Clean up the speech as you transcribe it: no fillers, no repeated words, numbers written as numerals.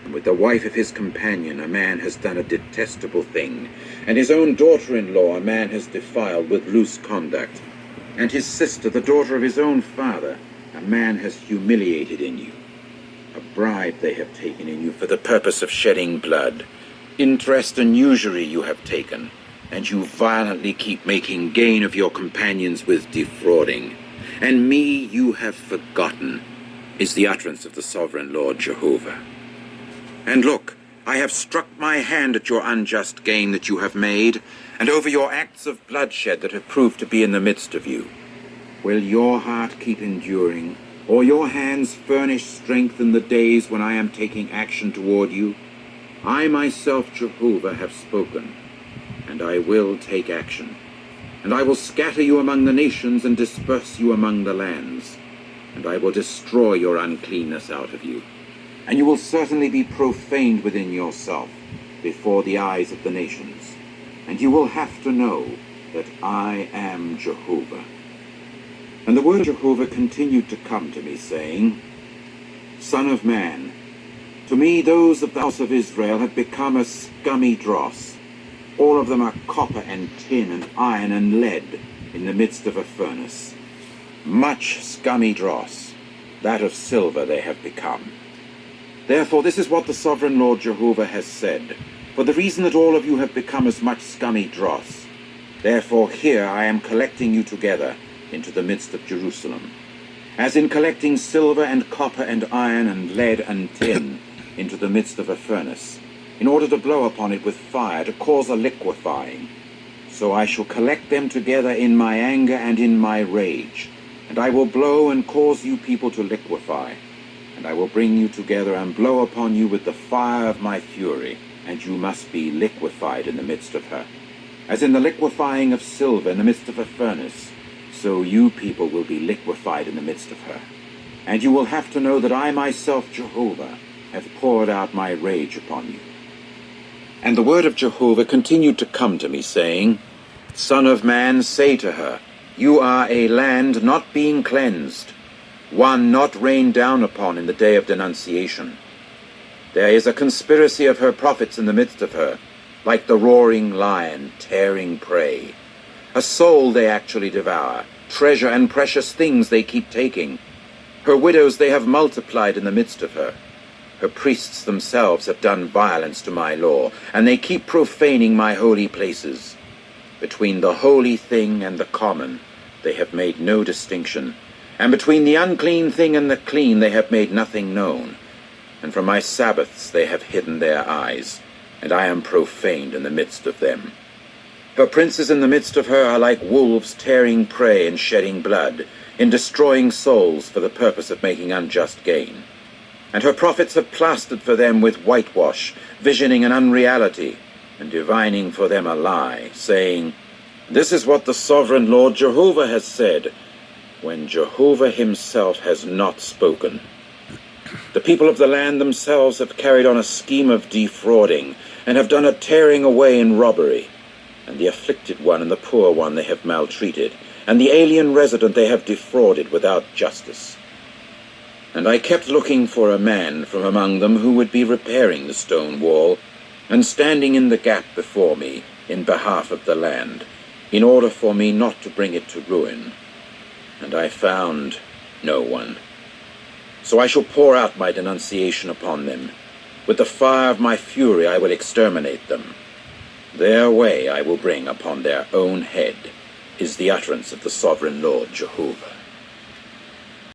And with the wife of his companion a man has done a detestable thing, and his own daughter-in-law a man has defiled with loose conduct, and his sister, the daughter of his own father, a man has humiliated in you. A bribe they have taken in you for the purpose of shedding blood. Interest and usury you have taken, and you violently keep making gain of your companions with defrauding. And me you have forgotten, is the utterance of the sovereign Lord Jehovah. And look, I have struck my hand at your unjust gain that you have made, and over your acts of bloodshed that have proved to be in the midst of you. Will your heart keep enduring, or your hands furnish strength in the days when I am taking action toward you? I myself, Jehovah, have spoken, and I will take action. And I will scatter you among the nations and disperse you among the lands, and I will destroy your uncleanness out of you. And you will certainly be profaned within yourself before the eyes of the nations. And you will have to know that I am Jehovah. And the word of Jehovah continued to come to me, saying, Son of man, to me those of the house of Israel have become a scummy dross. All of them are copper and tin and iron and lead in the midst of a furnace. Much scummy dross, that of silver they have become. Therefore this is what the sovereign Lord Jehovah has said, for the reason that all of you have become as much scummy dross. Therefore here I am collecting you together into the midst of Jerusalem, as in collecting silver and copper and iron and lead and tin into the midst of a furnace, in order to blow upon it with fire, to cause a liquefying. So I shall collect them together in my anger and in my rage, and I will blow and cause you people to liquefy. And I will bring you together and blow upon you with the fire of my fury, and you must be liquefied in the midst of her. As in the liquefying of silver in the midst of a furnace, so you people will be liquefied in the midst of her. And you will have to know that I myself, Jehovah, have poured out my rage upon you. And the word of Jehovah continued to come to me, saying, Son of man, say to her, You are a land not being cleansed, one not rained down upon in the day of denunciation. There is a conspiracy of her prophets in the midst of her, like the roaring lion tearing prey. A soul they actually devour, treasure and precious things they keep taking. Her widows they have multiplied in the midst of her. Her priests themselves have done violence to my law, and they keep profaning my holy places. Between the holy thing and the common they have made no distinction, and between the unclean thing and the clean they have made nothing known. And from my Sabbaths they have hidden their eyes, and I am profaned in the midst of them. Her princes in the midst of her are like wolves tearing prey and shedding blood, in destroying souls for the purpose of making unjust gain. And her prophets have plastered for them with whitewash, visioning an unreality, and divining for them a lie, saying, This is what the sovereign Lord Jehovah has said, when Jehovah himself has not spoken. The people of the land themselves have carried on a scheme of defrauding, and have done a tearing away in robbery. And the afflicted one and the poor one they have maltreated, and the alien resident they have defrauded without justice. And I kept looking for a man from among them who would be repairing the stone wall, and standing in the gap before me in behalf of the land, in order for me not to bring it to ruin. And I found no one. So I shall pour out my denunciation upon them. With the fire of my fury I will exterminate them. Their way I will bring upon their own head, is the utterance of the sovereign Lord Jehovah.